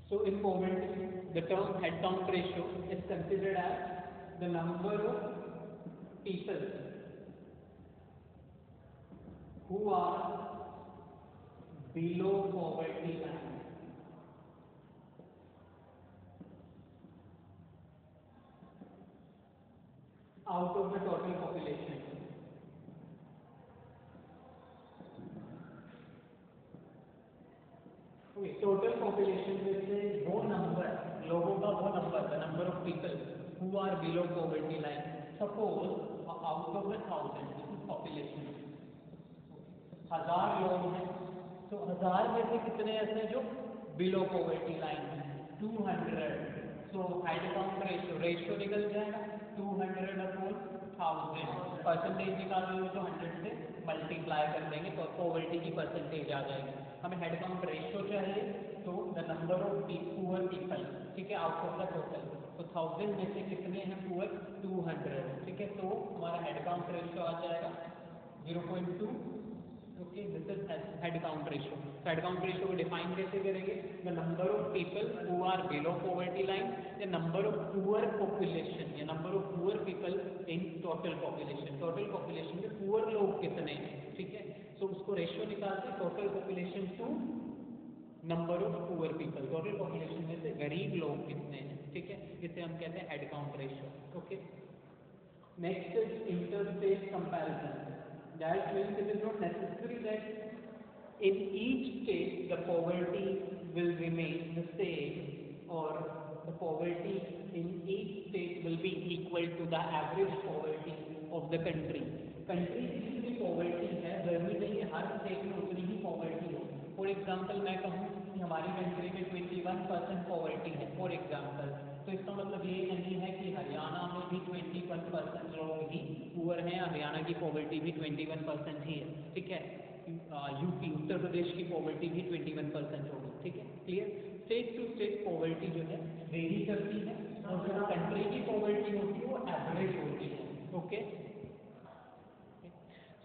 So in poverty, the term head count ratio is considered as the number of people who are below poverty line out of the total population. Okay, total population में से वो number लोगों का वो number the number of people who are below poverty line. Suppose out of the 1,000, this is population. 1,000 लोग हैं, तो 1,000 में से कितने ऐसे हैं जो below poverty line है? 200. So head count ratio निकल जाएगा 200 अपॉन 1,000. परसेंटेज निकालने में तो 100 से मल्टीप्लाई कर देंगे तो पॉवर्टी की परसेंटेज आ जाएगी. हमें हेड काउंट रेशियो चाहिए तो the number of poor people, ठीक है, आउट ऑफ द टोटल. तो 1,000 में से कितने हैं पुअर? 200, ठीक है. तो हमारा हेड काउंट रेशियो आ जाएगा 0.2. Okay, this is head count ratio. Head count ratio को डिफाइन कैसे करेंगे? The number of people who are below poverty line, the number of poor population या number of poor people in total population. Total population में poor लोग कितने हैं, ठीक है. सो उसको रेशियो निकालते हैं total population to number of poor people. Total population में से गरीब लोग कितने हैं, ठीक है. इसे हम कहते हैं head count ratio. Okay, next is interstate comparison. That means it is not necessary that in each state the poverty will remain the same or the poverty in each state will be equal to the average poverty of the country. Country जितनी poverty है जरूरी नहीं है हर state में उतनी ही poverty हो. For example मैं कहूँ कि हमारी कंट्री में 21% poverty है फॉर एग्जाम्पल, तो इसका मतलब ये नहीं है कि हरियाणा में भी 21% लोग ही पुअर हैं. हरियाणा की पॉवर्टी भी 21% ही है, ठीक है. यूपी उत्तर प्रदेश की पॉवर्टी भी 21% होगी, ठीक है. Clear. State to state poverty जो है वेरी करती है और जो कंट्री की पॉवर्टी होती है वो एवरेज होती है. Okay,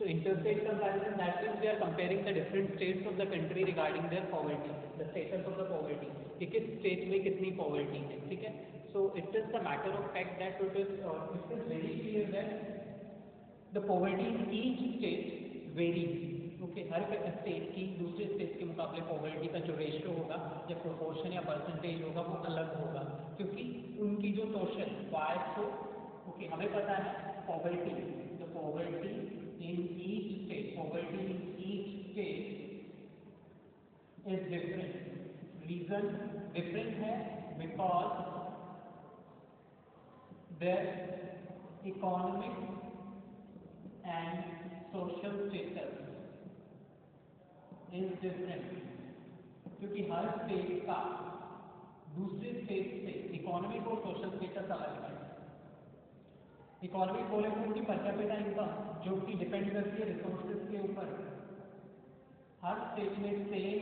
so interstate comparison, that means we are comparing the different states of the country regarding their poverty, the status of the poverty, कि किस स्टेट में कितनी पॉवर्टी है, ठीक है. so it is the matter of fact that it is very clear that the poverty in each state varies. Okay, her state की दूसरे state के मुकाबले पॉवर्टी का जो रेशियो होगा या प्रोपोर्शन या परसेंटेज होगा वो अलग होगा क्योंकि उनकी जो सोशल बायस हो. ओके, हमें पता है poverty, the poverty in each state, poverty in each state is different. Reason different है because their economic and social status is different. क्योंकि हर स्टेट का दूसरे स्टेट से इकोनॉमिक और सोशल स्टेटस अलग है. इकोनॉमिक बोले तो उनकी पर कैपिटा इनकम जो कि डिपेंड करती है रिसोर्सेज के ऊपर. हर स्टेट में सेम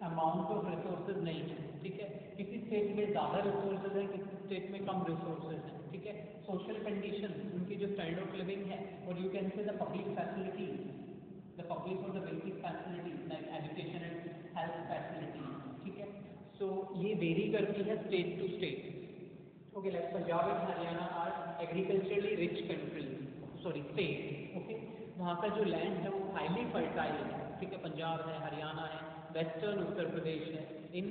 अमाउंट ऑफ रिसोर्सेज नहीं है, ठीक है. किसी स्टेट में ज़्यादा रिसोर्सेज हैं, किसी स्टेट में कम रिसोर्सेज हैं, ठीक है. सोशल कंडीशन, उनकी जो स्टैंडर्ड ऑफ लिविंग है और you can say the public facilities, the public और the basic facilities like education and health facilities, ठीक है. सो ये वेरी करती है state to state. Okay, like Punjab and Haryana are agriculturally rich countries, sorry state. Okay, वहाँ का जो land है वो हाईली फर्टाइल है, ठीक है. पंजाब है, हरियाणा है, वेस्टर्न उत्तर प्रदेश है, इन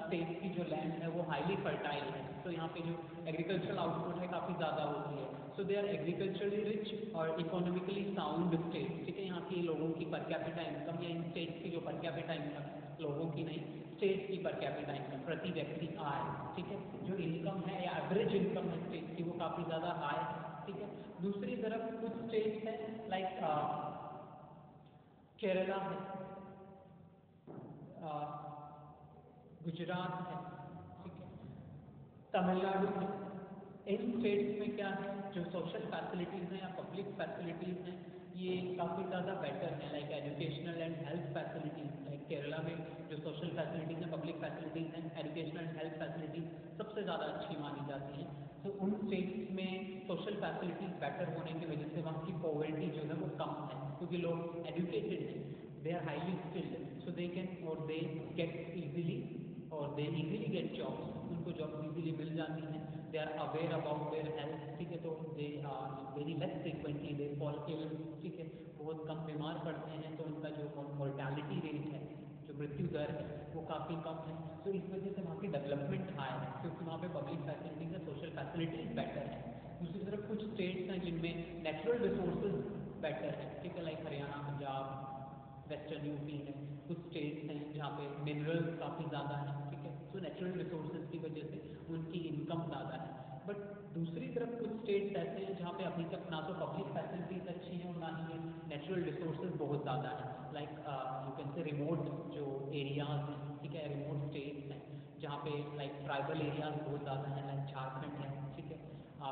स्टेट की जो लैंड है वो हाईली फर्टाइल है. तो यहाँ पे जो एग्रीकल्चरल आउटपुट है काफ़ी ज़्यादा होती है. सो दे आर एग्रीकल्चरली रिच और इकोनॉमिकली साउंड स्टेट, ठीक है. यहाँ के लोगों की पर कैपिटा इनकम या इन स्टेट्स की जो पर कैपिटा इनकम, लोगों की नहीं, स्टेट की पर कैपिटा इनकम, प्रति व्यक्ति आय, ठीक है, जो इनकम है या एवरेज इनकम है स्टेट की वो काफ़ी ज़्यादा हाई है, ठीक है. दूसरी तरफ कुछ स्टेट्स हैं लाइक केरला है, गुजरात है, ठीक है, तमिलनाडु है. इन स्टेट्स में क्या है, जो सोशल फैसिलिटीज़ हैं या पब्लिक फैसिलिटीज़ हैं ये काफ़ी ज़्यादा बेटर हैं. Like educational and health facilities, like Kerala में जो सोशल फैसिलिटीज़ हैं, पब्लिक फैसिलिटीज़ हैं, एजुकेशनल एंड हेल्थ फैसिलिटीज़ सबसे ज़्यादा अच्छी मानी जाती हैं. तो उन स्टेट्स में सोशल फैसिलिटीज़ बेटर होने की वजह से वहाँ की पॉवर्टी जो है वो कम है क्योंकि लोग एजुकेटेड हैं, they are highly skilled, so they can और दे गेट ईजिली और दे इजीली गेट जॉब्स, उनको जॉब्स इजीली मिल जाती हैं, they are aware about their health, ठीक है, तो they are very less frequently they fall ill, ठीक है, बहुत कम बीमार पड़ते हैं, तो उनका जो मोर्टालिटी रेट है, जो मृत्यु दर है, वो काफ़ी कम है। तो इस वजह से वहाँ की डेवलपमेंट हाई है, क्योंकि वहाँ पे पब्लिक फैसिलिटीज़ है, सोशल फैसिलिटीज़ बेटर है। दूसरी तरफ कुछ स्टेट्स हैं जिनमें नेचुरल रिसोर्सेज बेटर है, ठीक है, like Haryana, Punjab, western UP है, कुछ स्टेट्स हैं जहाँ पे मिनरल्स काफ़ी ज़्यादा हैं, ठीक है, तो नेचुरल रिसोर्सेज की वजह से उनकी इनकम ज़्यादा है। बट दूसरी तरफ कुछ स्टेट्स ऐसे हैं जहाँ पे अभी तक ना तो पब्लिक फैसिलिटीज़ अच्छी हैं और ना ही नेचुरल रिसोर्सेज बहुत ज़्यादा है, लाइक यू कैन से रिमोट जो एरियाज हैं, ठीक है, रिमोट स्टेट्स हैं जहाँ पे लाइक ट्राइबल एरियाज बहुत ज़्यादा हैं, लाइक झारखंड है, ठीक है,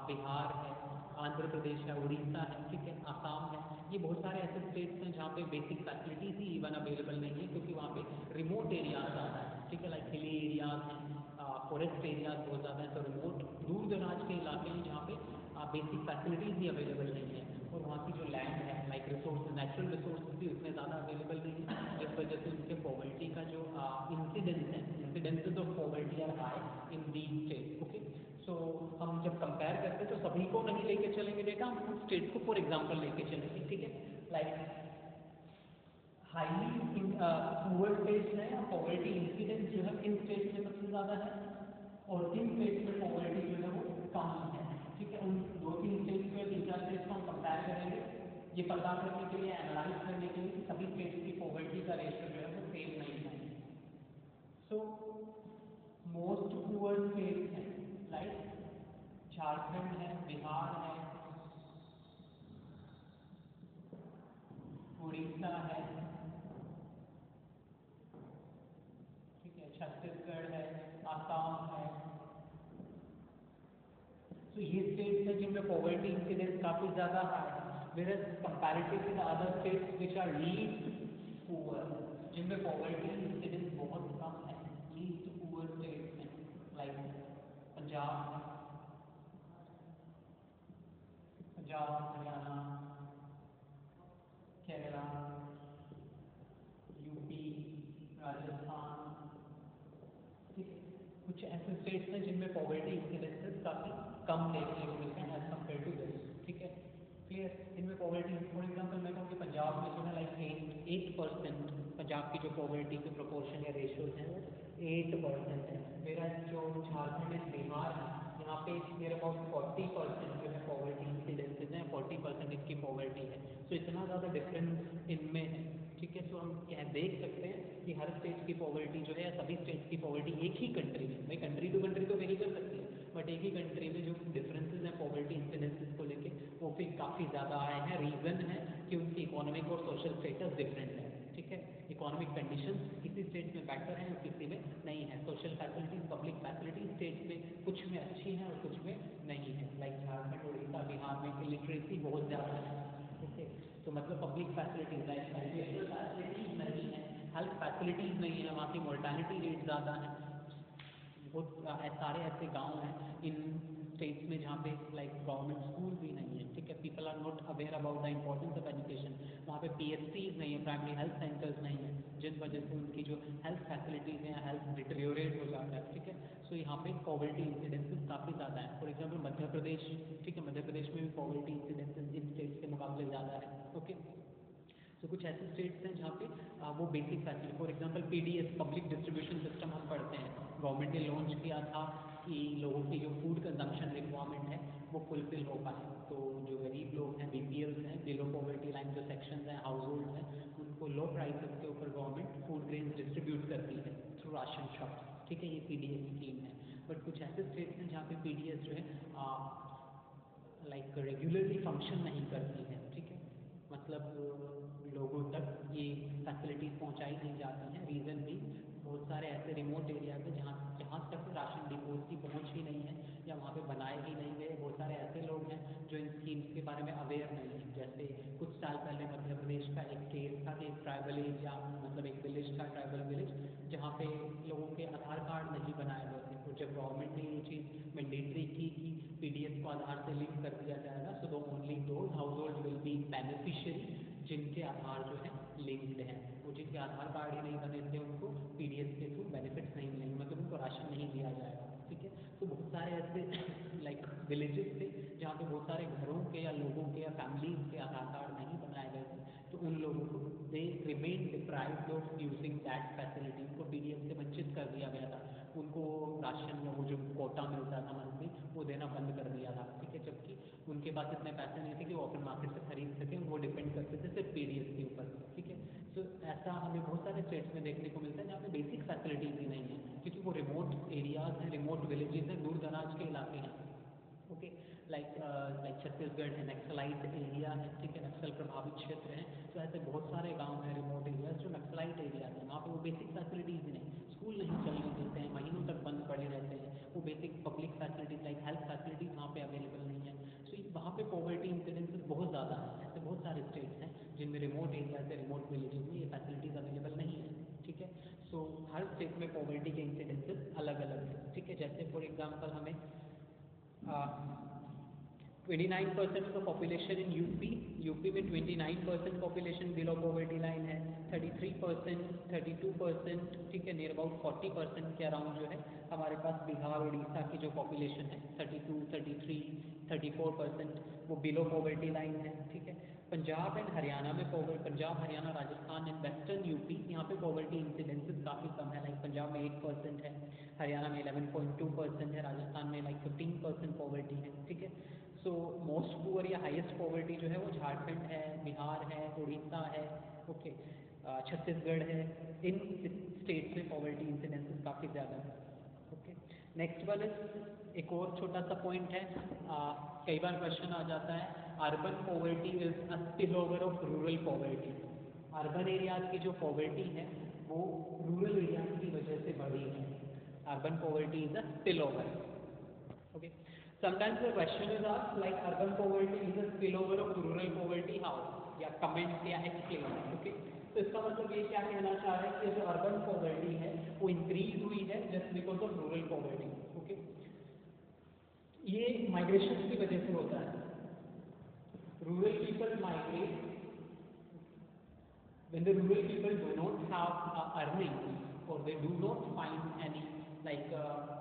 बिहार है, आंध्र प्रदेश है, उड़ीसा है, ठीक है, आसाम है, ये बहुत सारे ऐसे स्टेट्स हैं जहाँ पे बेसिक फैसिलिटीज़ ही इवन अवेलेबल नहीं है, क्योंकि वहाँ पे रिमोट एरियाज ज़्यादा है, ठीक है, लाइक हिली एरियाज हैं, फॉरेस्ट एरियाज बहुत ज़्यादा हैं, तो रिमोट दूर दराज के इलाके हैं जहाँ पे बेसिक फैसिलिटीज़ ही अवेलेबल नहीं है, और वहाँ की जो लैंड है, लाइक रिसोर्स, नेचुरल रिसोर्स भी उतने ज़्यादा अवेलेबल नहीं है, जिस वजह से उनके पॉवर्टी का जो इंसिडेंस है, incidences of poverty are high in these states. Okay, so हम जब कंपेयर करते हैं तो सभी को नहीं लेके चलेंगे डेटा, हम कुछ स्टेट को फॉर एग्जांपल लेके चलेंगे, ठीक है, लाइक हाईली पुअर स्टेट्स हैं, पॉवर्टी इंसिडेंस जो है इन स्टेट्स में सबसे ज़्यादा है, और किन स्टेट्स में पॉवर्टी जो है वो कम है, ठीक है, उन दो तीन स्टेट्स में, तीन चार स्टेट्स को हम कंपेयर करेंगे, ये पता करने के लिए, एनालाइज करने के लिए कि सभी स्टेट्स की पॉवर्टी का रेशियो जो है वो सेम नहीं है। सो मोस्ट पुअर स्टेट्स हैं, लाइक झारखंड है, बिहार है, उड़ीसा है, ठीक है, छत्तीसगढ़ है, आसाम है। तो ये स्टेट्स हैं जिनमें पॉवर्टी इंसिडेंस काफ़ी ज़्यादा हाई है, whereas comparatively the other states which are least poor, जिनमें पॉवर्टी इंसिडेंस बहुत कम है, लीस्ट पुअर स्टेट्स हैं, लाइक पंजाब, हरियाणा, केरला, यूपी, राजस्थान, ठीक है, कुछ ऐसे स्टेट्स हैं जिनमें पॉवर्टी इंसिडेंसेस काफ़ी कम देखने को मिलते हैं एज कम्पेयर टू दिस, ठीक है, क्लियर। इनमें पॉवर्टी, फॉर एग्जांपल मैं कहूँ कि पंजाब में जो है लाइक 8% पंजाब की जो पॉवर्टी के प्रोपोर्शन या रेशियोज हैं वो 8% है, मेरा जो झारखंड एंड बिहार है यहाँ पे नियर अबाउट 40% जो है पॉवर्टी इंसिडेंसेज हैं, 40% इनकी पॉवर्टी है, तो इतना ज़्यादा डिफरेंस इनमें है, ठीक है। सो हम क्या देख सकते हैं कि हर स्टेट की पॉवर्टी जो है या सभी स्टेट्स की पॉवर्टी एक ही कंट्री में, भाई कंट्री टू कंट्री तो वेरी कर सकती है, बट एक ही कंट्री में जो डिफरेंसेस हैं पॉवर्टी इंसिडेंसेस को लेके वो फिर काफ़ी ज़्यादा आए हैं। रीज़न है कि उनकी इकोनॉमिक और सोशल स्टेटस डिफरेंट है, ठीक है, इकोनॉमिक कंडीशन किसी स्टेट में बेटर है और किसी में नहीं है, social facilities, public facilities state में कुछ में अच्छी हैं और कुछ में नहीं है, लाइक झारखंड, उड़ीसा, बिहार में इलिटरेसी बहुत ज़्यादा है, ठीक है, तो मतलब public facilities like educational facilities नहीं है, हेल्थ फैसिलिटीज़ नहीं है, वहाँ की मोर्टालिटी रेट ज़्यादा है, बहुत सारे ऐसे गांव हैं इन स्टेट्स में जहाँ पे लाइक गवर्नमेंट स्कूल भी नहीं है, ठीक है, people are not aware about the importance of education, वहाँ पे पीएचसीज नहीं है, प्राइमरी हेल्थ सेंटर्स नहीं है, जिस वजह से उनकी जो हेल्थ फैसिलिटीज़ हैं, हेल्थ डिटेरियोरेट हो जाता है, ठीक है। सो यहाँ पे पॉवर्टी इंसिडेंसेस काफ़ी ज़्यादा है, फॉर एग्जाम्पल मध्य प्रदेश, ठीक है, मध्य प्रदेश में भी पॉवर्टी इंसिडेंसेस इन स्टेट्स के मुकाबले ज़्यादा है, ओके। तो कुछ ऐसे स्टेट्स हैं जहाँ पे वो basic facility, for example PDS, public distribution system हम पढ़ते हैं, गवर्नमेंट ने लॉन्च किया था कि लोगों की जो फूड कंजम्पशन रिक्वायरमेंट है वो फुलफिल हो पाए, तो जो गरीब लोग हैं, बीपीएल्स हैं, बिलो पॉवर्टी लाइन जो सेक्शंस हैं, हाउस होल्ड हैं, उनको लो प्राइसेस के ऊपर गवर्नमेंट फूड ग्रेन्स डिस्ट्रीब्यूट करती है थ्रू राशन शॉप्स, ठीक है, ये पीडीएस स्कीम है। बट कुछ ऐसे स्टेट्स हैं जहाँ पे पीडीएस जो है लाइक रेगुलरली फंक्शन नहीं करती है, ठीक है, मतलब लोगों तक ये फैसिलिटीज़ पहुंचाई नहीं जाती हैं, रीज़न भी बहुत सारे ऐसे रिमोट एरियाज हैं जहाँ जहाँ तक राशन डिपोज की पहुंच ही नहीं है या वहाँ पे बनाए ही नहीं गए, बहुत सारे ऐसे लोग हैं जो इन स्कीम्स के बारे में अवेयर नहीं है। जैसे कुछ साल पहले मध्य प्रदेश का एक केस था कि एक ट्राइबल एरिया, मतलब एक विलेज था, ट्राइबल विलेज, जहाँ पे लोगों के आधार कार्ड नहीं बनाए गए थे, तो जब गवर्नमेंट ने ये चीज़ मैंडेटरी की कि पीडीएस को आधार से लिंक कर दिया जाएगा, सो दो only those house hold will be beneficiary जिनके आधार जो है लिंक्ड हैं, वो जिनके आधार कार्ड ही नहीं बने थे उनको पीडीएस के थ्रू बेनिफिट्स नहीं मिलेंगे, मतलब राशन नहीं दिया जाएगा, ठीक है। तो बहुत सारे ऐसे लाइक विलेजेस थे जहाँ पे बहुत सारे घरों के या लोगों के या फैमिलीज के आधार कार्ड नहीं बनाए गए थे, तो उन लोगों को they remain deprived of using that facility, उनको पीडीएम से वंचित कर दिया गया था, उनको राशन या वो जो कोटा मिलता था मंथली वो देना बंद कर दिया था, ठीक है। जबकि उनके पास इतने पैसे नहीं थे कि वो ओपन मार्केट से खरीद सकें, वो डिपेंड करते थे सिर्फ पीडीएस के ऊपर, ठीक है। तो ऐसा हमें बहुत सारे स्टेट्स में देखने को मिलता है जहाँ पे बेसिक फैसिलिटीज ही नहीं है, क्योंकि वो रिमोट एरियाज हैं, रिमोट विलेजेस हैं, दूर दराज के इलाके हैं, ओके। लाइक छत्तीसगढ़ है, नक्सलाइट एरिया है, ठीक है, नक्सल प्रभावित क्षेत्र हैं, तो ऐसे बहुत सारे गांव हैं रिमोट एरियाज जो नक्सलाइट एरियाज हैं, वहाँ पे वो बेसिक फैसिलिटीज़ ही नहीं, स्कूल नहीं चलने देते हैं, महीनों तक बंद पड़े रहते हैं, वो basic public facilities like health facilities वहाँ पे अवेलेबल नहीं है। सो वहाँ पे पॉवर्टी इंसिडेंसेस बहुत ज़्यादा है, ऐसे बहुत सारे स्टेट्स हैं जिनमें रिमोट एरियाज है, रिमोट विलेजेस में ये फैसिलिटीज़ अवेलेबल नहीं है, ठीक है। सो हर स्टेट में पॉवर्टी के इंसिडेंसेस अलग अलग हैं, ठीक है। जैसे फॉर एग्जाम्पल हमें 29% of the population in UP में 29% पॉपुलेशन बिलो पॉवर्टी लाइन है, 33%, 32%, ठीक है, नियर अबाउट 40% के अराउंड जो है हमारे पास बिहार उड़ीसा की जो पॉपुलेशन है 32, 33, 34% वो बिलो पॉवर्टी लाइन है, ठीक है। पंजाब एंड हरियाणा में Punjab Haryana Rajasthan and western UP यहाँ पे पॉवर्टी इंसिडेंसेस काफ़ी कम है, लाइक पंजाब में 8% है, हरियाणा में 11.2% है, राजस्थान में लाइक 15% पॉवर्टी है, ठीक है। सो मोस्ट पुअर या हाईएस्ट पॉवर्टी जो है वो झारखंड है, बिहार है, उड़ीसा है, ओके, छत्तीसगढ़ है, इन स्टेट्स में पॉवर्टी इंसिडेंसेस काफ़ी ज़्यादा है, ओके। नेक्स्ट वन इज एक और छोटा सा पॉइंट है, कई बार क्वेश्चन आ जाता है urban poverty is a spill over of rural poverty, urban areas की जो पॉवर्टी है वो रूरल एरियाज की वजह से बढ़ी है, urban poverty is a spill over, okay. Sometimes the question is asked like urban poverty is a spillover of rural poverty, how, या comment या explain, okay. तो इसका मतलब ये क्या कहना चाह रहे हैं कि जो अर्बन पॉवर्टी है वो इंक्रीज हुई है just because of rural poverty, okay. ये माइग्रेशन की वजह से होता है, rural people migrate when the rural people do not have earnings or they do not find any like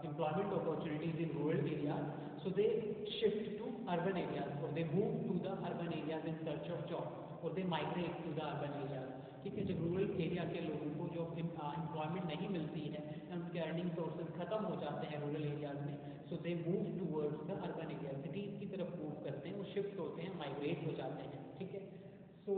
employment opportunities in rural areas, so they shift to urban areas or they move to the urban areas in search of job or they migrate to the urban areas, ठीक है। जब rural area के लोगों को जो employment नहीं मिलती है या उनके अर्निंग सोर्सेज खत्म हो जाते हैं रूरल एरियाज में, so they move towards the urban area, cities की तरफ मूव करते हैं, वो शिफ्ट होते हैं, माइग्रेट हो जाते हैं, ठीक है। सो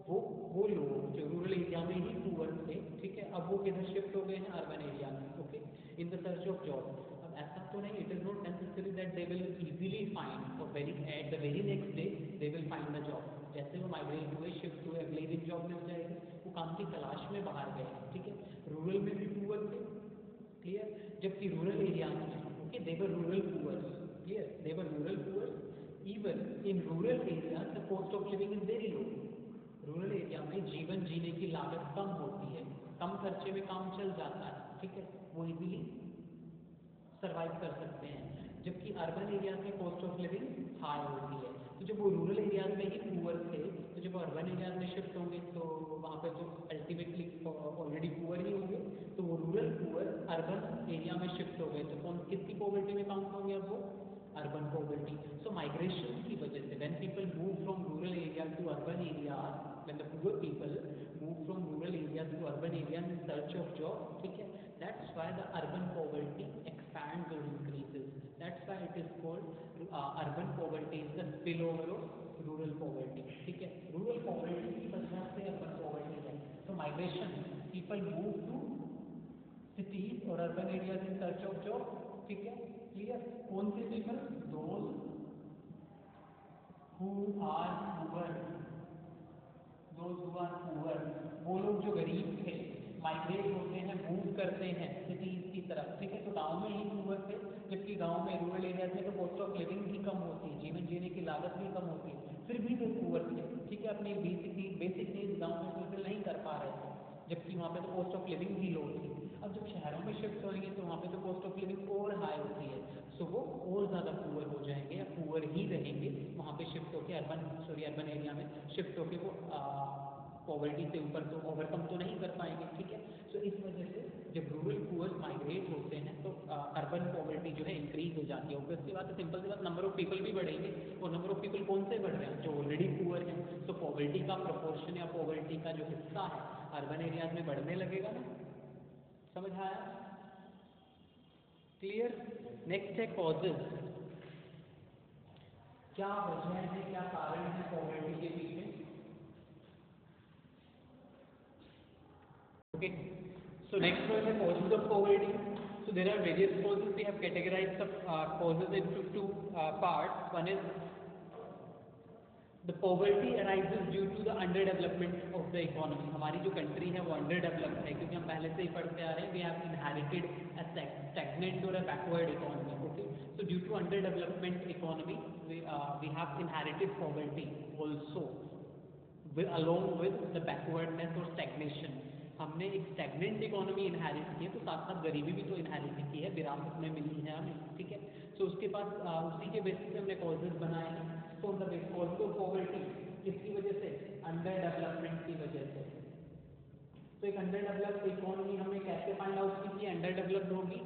वो लोग जो रूरल एरिया में ही पुअर थे, ठीक है, अब वो किधर शिफ्ट हो गए हैं अर्बन एरिया में, okay, in the search of job. अब ऐसा तो नहीं, it is not necessary that they will easily find और at the very next day they will find the job, जैसे वो माइग्रेट हुए, शिफ्ट हुए, अगले दिन जॉब मिल जाएगी, वो काम की तलाश में बाहर गए, ठीक है। रूरल में भी पुअर थे, क्लियर, जबकि रूरल एरिया में, okay, they were rural poor, clear, they were rural poor, even in rural area the cost of living is very low, rural area में जीवन जीने की लागत कम होती है, कम खर्चे में काम चल जाता है, ठीक है, वो इजीली सर्वाइव कर सकते हैं, जबकि अर्बन एरियाज में कॉस्ट ऑफ लिविंग हाई होती है। तो जब वो रूरल एरियाज में ही पुअर थे, तो जब वो अर्बन एरियाज में शिफ्ट होंगे तो वहाँ पे तो अल्टीमेटली ऑलरेडी पुअर ही होंगे, तो वो रूरल पुअर अर्बन एरिया में शिफ्ट हो गए, तो कौन किसकी पॉवर्टी में काउंट होंगे अब वो, अर्बन पॉवर्टी। सो माइग्रेशन की वजह से when people move from rural area to urban area, when the poor people move from rural area to urban area in search of job, ठीक है, that's why the urban poverty expands or increases, that's why it is called urban poverty is the spillover of rural poverty, ठीक है। Rural poverty की वजह से urban poverty है, तो migration, people move to cities और urban areas in search of job, ठीक है, क्लियर। कौन से people, those who are poor, वो लोग जो गरीब थे माइग्रेट होते हैं, मूव करते हैं सिटीज की तरफ, ठीक है। तो गांव में ही पुअर थे, जबकि गांव में रूरल एरियाज में तो कॉस्ट ऑफ लिविंग भी कम होती है, जीवन जीने की लागत भी कम होती है, फिर भी वो पुअर थे, ठीक है, अपनी बेसिक नीड्स गाँव में फुलफिल नहीं कर पा रहे थे, जबकि वहाँ पे तो कॉस्ट ऑफ लिविंग भी लो थी। अब जब शहरों में शिफ्ट होंगे तो वहाँ पे तो कॉस्ट ऑफ लिविंग और हाई होती है, सो वो और ज़्यादा पुअर हो जाएंगे या पुअर ही रहेंगे वहाँ पे शिफ्ट होकर अर्बन एरिया में शिफ्ट होकर वो पॉवर्टी से ऊपर तो ओवरकम तो नहीं कर पाएंगे, ठीक है। सो इस वजह से जब रूरल पुअर्स माइग्रेट होते हैं तो अर्बन पॉवर्टी जो है इंक्रीज हो जाती है। ऑब्वियसली बात है, सिंपल सी बात, नंबर ऑफ पीपल भी बढ़ेंगे और नंबर ऑफ पीपल कौन से बढ़ रहे हैं, जो ऑलरेडी पुअर हैं। तो पॉवर्टी का प्रोपोर्शन या पॉवर्टी का जो हिस्सा है अर्बन एरियाज में बढ़ने लगेगा ना। समझ आया? क्लियर? नेक्स्ट है कॉजेज। क्या वजह है, क्या कारण है पॉवर्टी के पीछे? Okay, so next one is causes of poverty. So there are various causes. We have categorized the causes into two parts. One is the poverty arises due to the underdevelopment of the economy. हमारी जो country है वो underdeveloped है क्योंकि हम पहले से ही पढ़ते आ रहे हैं, we have inherited a stagnant or a backward economy. Okay, so due to underdevelopment economy, we have inherited poverty also, along with the backwardness or stagnation. हमने एक स्टैग्नेंट इकोनॉमी इनहेरिट की है, तो साथ साथ गरीबी भी तो इनहेरिट की है, विरासत में मिली है हमें, ठीक है। सो उसके पास उसी के बेसिस पे हमने कॉजेज बनाए हैं। तो द कॉज ऑफ पॉवर्टी किसकी वजह से? अंडर डेवलपमेंट की वजह से। तो एक अंडर डेवलप्ड इकोनॉमी हमने कैसे फाइंड आउट की अंडर डेवलप्ड होगी?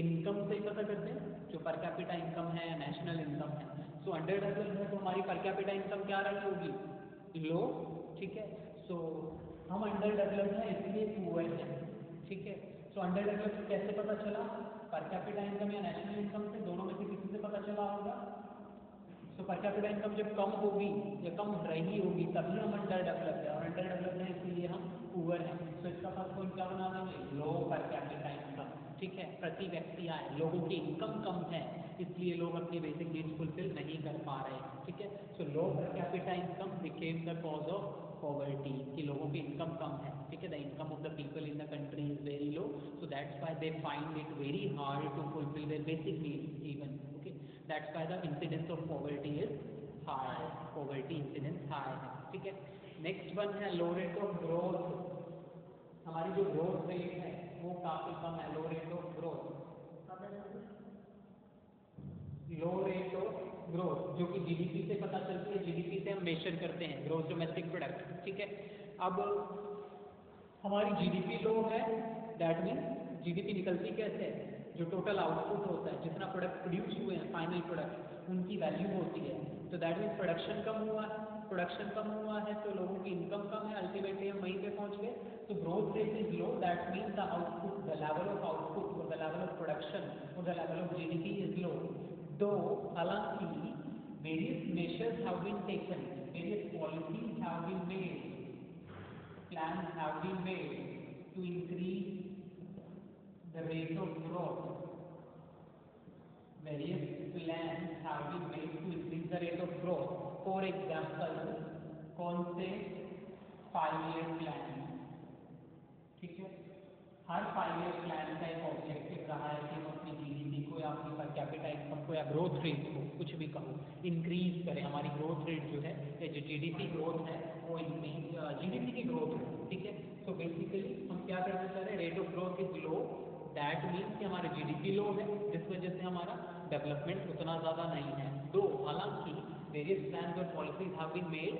इनकम से ही पता करते हैं, जो पर कैपिटा इनकम है या नेशनल इनकम है। सो अंडर डेवलप्ड है तो हमारी पर कैपिटा इनकम क्या रही होगी? लो, ठीक है। सो हम अंडर डेवलप्ड हैं इसलिए पुअर हैं, ठीक है। सो अंडर डेवलप्ड कैसे पता चला? पर कैपिटा इनकम या नेशनल इनकम से, दोनों में से किसी से पता चला होगा। सो पर कैपिटा इनकम जब कम होगी या कम रही होगी तभी हम अंडर डेवलप्ड है, और अंडर डेवलप्ड है इसलिए हम पुअर हैं। सो इसका फर्स्ट पॉइंट क्या बना देंगे? लो पर कैपिटा इनकम, ठीक है। प्रति व्यक्ति आय, लोगों की इनकम कम है इसलिए लोग अपनी बेसिक नीड्स फुलफिल नहीं कर पा रहे हैं, ठीक है। So low per capita income became the cause of poverty, कि लोगों की इनकम कम है, ठीक है। The income of the people in the country is very low, so that's why they find it very hard to fulfil their basic needs even, okay. That's why the incidence of poverty is high, poverty incidence high है, ठीक है। Next one है low rate of growth. हमारी जो growth rate है वो काफी कम है, low rate of growth, low rate of growth, जो कि जीडीपी से पता चलती है। जीडीपी से हम मेजर करते हैं ग्रोथ डोमेस्टिक प्रोडक्ट, ठीक है। अब हमारी जीडीपी लो है, दैट मीन जीडीपी निकलती कैसे है? जो टोटल आउटपुट होता है, जितना प्रोडक्ट प्रोड्यूस हुए हैं फाइनल प्रोडक्ट, उनकी वैल्यू होती है। तो दैट मीन प्रोडक्शन कम हुआ है, प्रोडक्शन कम हुआ है तो लोगों की इनकम कम है, अल्टीमेटली हम वहीं पे पहुंच गए। तो growth rate is low, that mean the output, the level of output और द लेवल ऑफ प्रोडक्शन और the level of GDP is low. दो हालांकि various measures have been taken, various policies have been made, plans have been made to increase the rate of growth. Various plans have been made to increase the rate of growth. For example, कौन से? 5-year plan, ठीक है। हर 5-year plan का एक objective रहा है कि हम अपनी जीडीपी को या अपनी पर कैपिटा इनकम को या ग्रोथ रेट को, कुछ भी कहो, इंक्रीज करें। हमारी ग्रोथ रेट जो है या जो जीडीपी ग्रोथ है वो जीडीपी की ग्रोथ है, ठीक है। तो बेसिकली हम क्या करना चाह रहे हैं? Rate of growth is low, that means कि हमारी जीडीपी लो है, जिस वजह से हमारा डेवलपमेंट उतना ज़्यादा नहीं है। दो हालांकि वेरियस प्लान्स और policies have been made,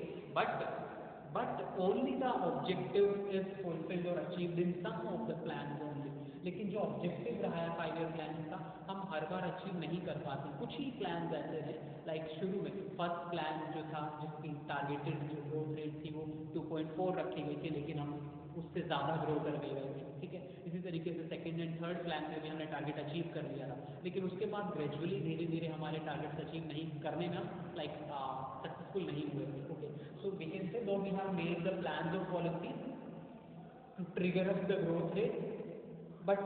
but only the objective is fulfilled or achieved in some of the plans only. लेकिन जो ऑब्जेक्टिव रहा है 5-year प्लान का, हम हर बार अचीव नहीं कर पाते। कुछ ही प्लान ऐसे हैं, लाइक शुरू में फर्स्ट प्लान जो था, जिसकी टारगेटेड जो ग्रोथ रेट थी वो 2.4 रखी गई थी, लेकिन हम उससे ज़्यादा ग्रो कर गए थे, ठीक है। इसी तरीके से सेकेंड एंड थर्ड प्लान में भी हमने टारगेट अचीव कर लिया था, लेकिन उसके बाद ग्रेजुअली धीरे धीरे हमारे टारगेट्स अचीव नहीं करने में लाइक सक्सेसफुल नहीं हुए थे, okay. So we can say though we have made the plans और policies to trigger up the growth rate, but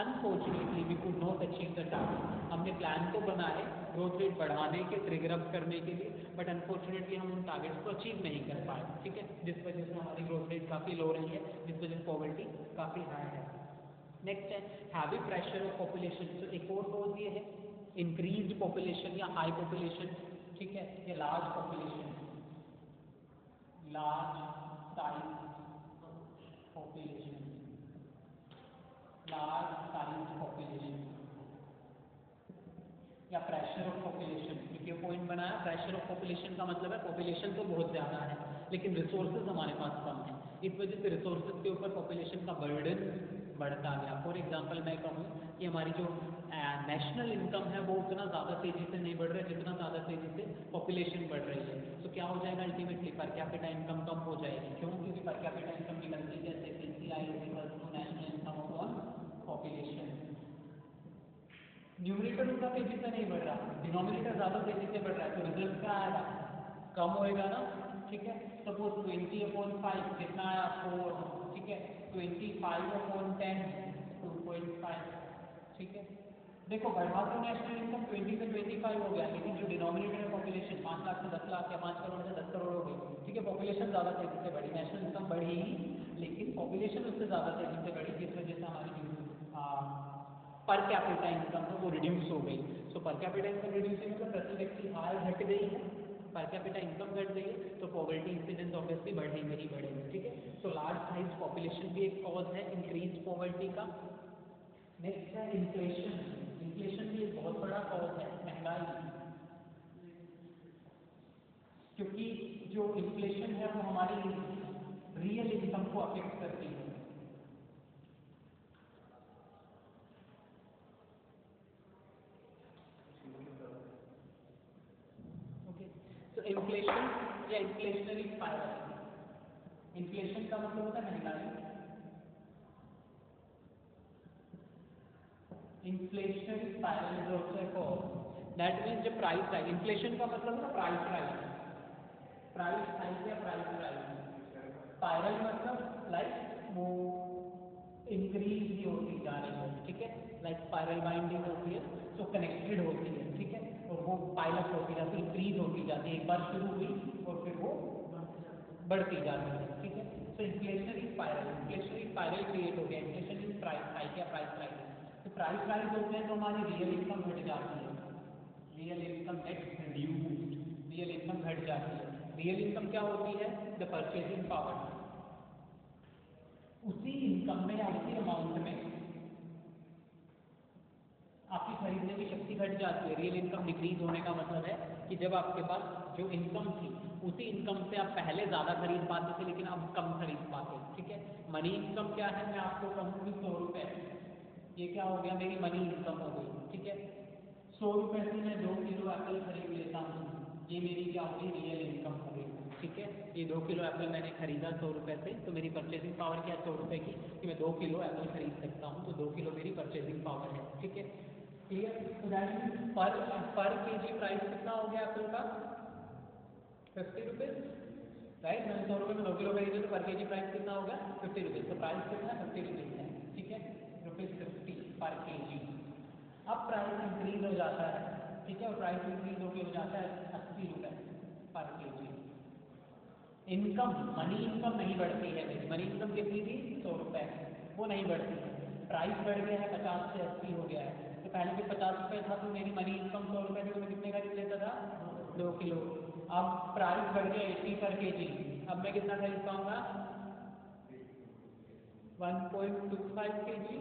unfortunately we could not achieve the target. हमने प्लान तो बनाए ग्रोथ रेट बढ़ाने के, trigger up करने के लिए, but unfortunately हम उन टारगेट्स को अचीव नहीं कर पाए, ठीक है। जिस वजह से हमारी ग्रोथ रेट काफ़ी लो रही है, जिस वजह से पॉवर्टी काफ़ी हाई है। नेक्स्ट है हैवी प्रेशर ऑफ पॉपुलेशन। तो एक और कॉज ये है इंक्रीज्ड पॉपुलेशन या हाई पॉपुलेशन, ठीक है, या large population, large size population, large size population या प्रेशर ऑफ पॉपुलेशन। क्योंकि पॉइंट बनाया, प्रेशर ऑफ पॉपुलेशन का मतलब है पॉपुलेशन तो बहुत ज़्यादा है लेकिन रिसोर्सेज हमारे पास कम है, इस वजह से रिसोर्सेज के ऊपर पॉपुलेशन का बर्डन बढ़ता गया। फॉर एग्जांपल मैं कहूँ कि हमारी जो नेशनल इनकम है वो उतना ज़्यादा तेज़ी से नहीं बढ़ रहा है जितना ज़्यादा तेज़ी से पॉपुलेशन बढ़ रही है। तो क्या हो जाएगा अल्टीमेटली पर कैपिटा इनकम कम हो जाएगी। क्यों? क्योंकि पर कैपिटा इनकम निकलती है जैसे PCI equals to national income upon population. Numerator उतना तेजी से नहीं बढ़ रहा, डिनोमिनेटर ज़्यादा तेजी से बढ़ रहा है, तो रिजल्ट क्या आएगा? कम होएगा ना। ठीक है, सपोज 20/5 कितना आया? 4। ठीक है, 25/10 2.5। ठीक है, देखो बढ़ा तो नेशनल इनकम 20 से 25 हो गया, लेकिन जो डिनोमिनेटर है पॉपुलेशन 5 लाख से 10 लाख या 5 करोड़ से 10 करोड़ हो गई। ठीक है, पॉपुलेशन ज़्यादा तेजी से बढ़ी, नेशनल इनकम बढ़ी लेकिन पॉपुलेशन उससे ज़्यादा तेजी से बढ़ी, जिस वजह से हमारी पर कैपिटा इनकम है वो रिड्यूस हो गई। सो पर कैपिटा इनकम रिड्यूस मतलब प्रति व्यक्ति आय घट गई है, पर कैपिटा इनकम घट गई है, तो पॉवर्टी इंसिडेंस ऑब्वियसली बढ़ेंगे ही बढ़ेंगे। ठीक है, तो लार्ज साइज पॉपुलेशन भी एक कॉज है इंक्रीज पॉवर्टी का। नेक्स्ट है इन्फ्लेशन। इन्फ्लेशन भी एक बहुत बड़ा कॉज है, महंगाई, क्योंकि जो इन्फ्लेशन है वो हमारी रियल इनकम को अफेक्ट करती है। ओके, तो इन्फ्लेशन या इन्फ्लेशनरी स्पाइरल, इन्फ्लेशन का मतलब होता है महंगाई, inflationary spiral is also a cause. That means जब प्राइस राइज, इन्फ्लेशन का मतलब है ना प्राइस राइज, प्राइस हाइक या प्राइस राइज। स्पाइरल मतलब लाइक वो इंक्रीज ही होती जा रही है। ठीक है, लाइक स्पाइरल बाइंडिंग होती है तो कनेक्टेड होती है। ठीक है, और वो पाइलअप होती जाती है, इंक्रीज होती जाती है, एक बार शुरू हुई और फिर वो बढ़ती जाती है। ठीक है, तो inflationary spiral, inflationary spiral create हो गया, इन्फ्लेशन इन प्राइस हाइक या प्राइस राइज। तो प्राइस राइज होते हैं तो हमारी रियल इनकम घट जाती है, real income gets reduced, real income घट जाती है। रियल इनकम क्या होती है? The purchasing power. उसी इनकम में या उसी अमाउंट में आपकी खरीदने की शक्ति घट जाती है। रियल इनकम डिक्रीज होने का मतलब है कि जब आपके पास जो इनकम थी उसी इनकम से आप पहले ज़्यादा खरीद पाते थे लेकिन अब कम खरीद पाते। ठीक है, मनी इनकम क्या है? मैं आपको कहूँगी 100 रुपये, ये क्या हो गया? मेरी मनी इनकम हो गई। ठीक है, 100 रुपये से मैं 2 किलो एप्पल खरीद लेता हूँ, ये मेरी क्या होगी? रियल इनकम हो गई। ठीक है, ये 2 किलो एप्पल मैंने खरीदा 100 रुपये से, तो मेरी परचेजिंग पावर क्या है? 100 रुपये की, कि मैं 2 किलो एप्पल खरीद सकता हूँ, तो 2 किलो मेरी परचेजिंग पावर है। ठीक है, क्लियर? तो दैट मीन्स पर केजी प्राइस कितना हो गया एप्पल का? 50 रुपीज़, राइट। मैंने 100 रुपये में 2 किलो खरीदे तो पर केजी प्राइस कितना होगा? 50 रुपीज़। तो प्राइस कितना? 50 रुपीज़ है। ठीक है, ₹50 पर केजी। अब प्राइस इंक्रीज हो जाता है। ठीक है, और प्राइस इंक्रीज होकर हो जाता है 80 रुपये पर केजी। इनकम, मनी इनकम नहीं बढ़ती है मेरी, मनी इनकम कितनी थी? 100 रुपये, वो नहीं बढ़ती है। प्राइस बढ़ गया है, 50 से 80 हो गया है। तो पहले जब 50 रुपये था तो मेरी मनी इनकम 100 रुपये थी, तो मैं कितने खरीद लेता था? 2 किलो। अब प्राइस बढ़ गया 80 पर केजी, अब मैं कितना खरीद पाऊंगा? 1.25 केजी।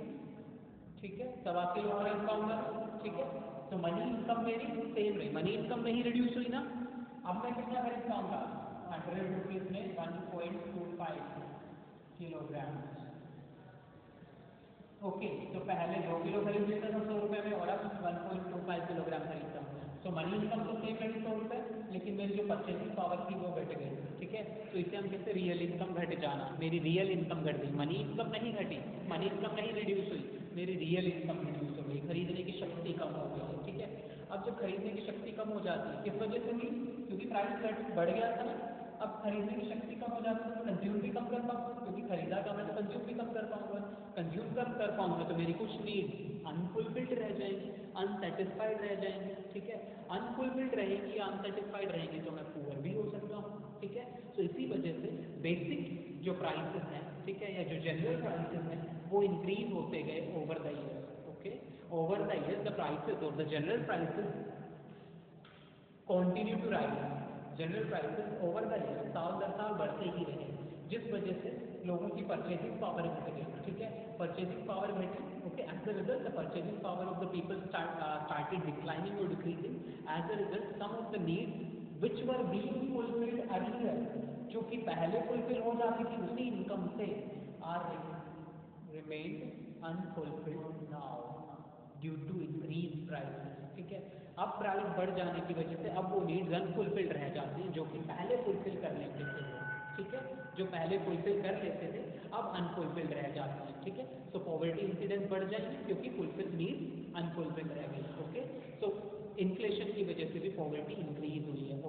ठीक है, 1.25 किलो खरीद पाऊंगा। ठीक है, तो मनी इनकम मेरी सेम रही, मनी इनकम नहीं रिड्यूस हुई ना। अब मैं कितना खरीद पाऊंगा? 100 रुपीज़ में 1.25 किलोग्राम। ओके, तो पहले 2 किलो खरीद लेता था 100 रुपये में, और अब 1.25 किलोग्राम खरीदता हूँ। तो मनी इनकम तो सेम रही 100 रुपये, लेकिन मेरी जो परचेसिंग पावर थी वो घट गई। ठीक है, तो इसे हम कहते हैं रियल इनकम घट जाना। मेरी रियल इनकम घट गई, मनी इनकम नहीं घटी, मनी इनकम नहीं रिड्यूस हुई, मेरी रियल इनकम रिड्यूस हो गई, खरीदने की शक्ति कम हो गई है। ठीक है, अब जब खरीदने की शक्ति कम हो जाती है किस वजह से हुई? क्योंकि प्राइस बढ़ गया था ना। अब खरीदने की शक्ति कम हो जाती है तो कंज्यूम भी कम कर पाऊंगा, क्योंकि खरीदा कम है तो कंज्यूम भी कम कर पाऊंगा। कंज्यूम कम कर पाऊंगा तो मेरी कुछ नीड अनफुलफिल्ड रह जाएंगी, अनसेटिस्फाइड रह जाएंगी। ठीक है, अनफुलफिल्ड रहेंगी, अनसेटिस्फाइड रहेंगी तो मैं पुअर भी हो सकता हूँ। ठीक है, तो इसी वजह से बेसिक जो प्राइसेस हैं, ठीक है, या जो जनरल प्राइसेस हैं वो इंक्रीज होते गए over the years. Okay, over the years the prices of the general prices continue to rise. General prices over the year साल दर साल बढ़ते ही रहे, जिस वजह से लोगों की परचेजिंग पावर घट गई। ठीक है, परचेजिंग पावर घटी। Okay, as a result the purchasing power of the people started declining or decreasing. as a result some of the needs which were being fulfilled earlier, जो कि पहले फुलफिल हो जाती थी उसी इनकम से, or remained unfulfilled now due to increase prices, ठीक है। अब प्राइस बढ़ जाने की वजह से अब वो नीड्स अनफुलफिल्ड रह जाती हैं जो कि पहले फुलफिल कर लेते थे वो, ठीक है, जो पहले फुलफिल कर लेते थे अब अनफुलफिल्ड रह जाती हैं, ठीक है। सो पॉवर्टी इंसिडेंस बढ़ जाएंगे क्योंकि फुलफिल नीड्स अनफुलफिल्ड रह गई, ओके। सो इन्फ्लेशन की वजह से भी पॉवर्टी इंक्रीज हुई है।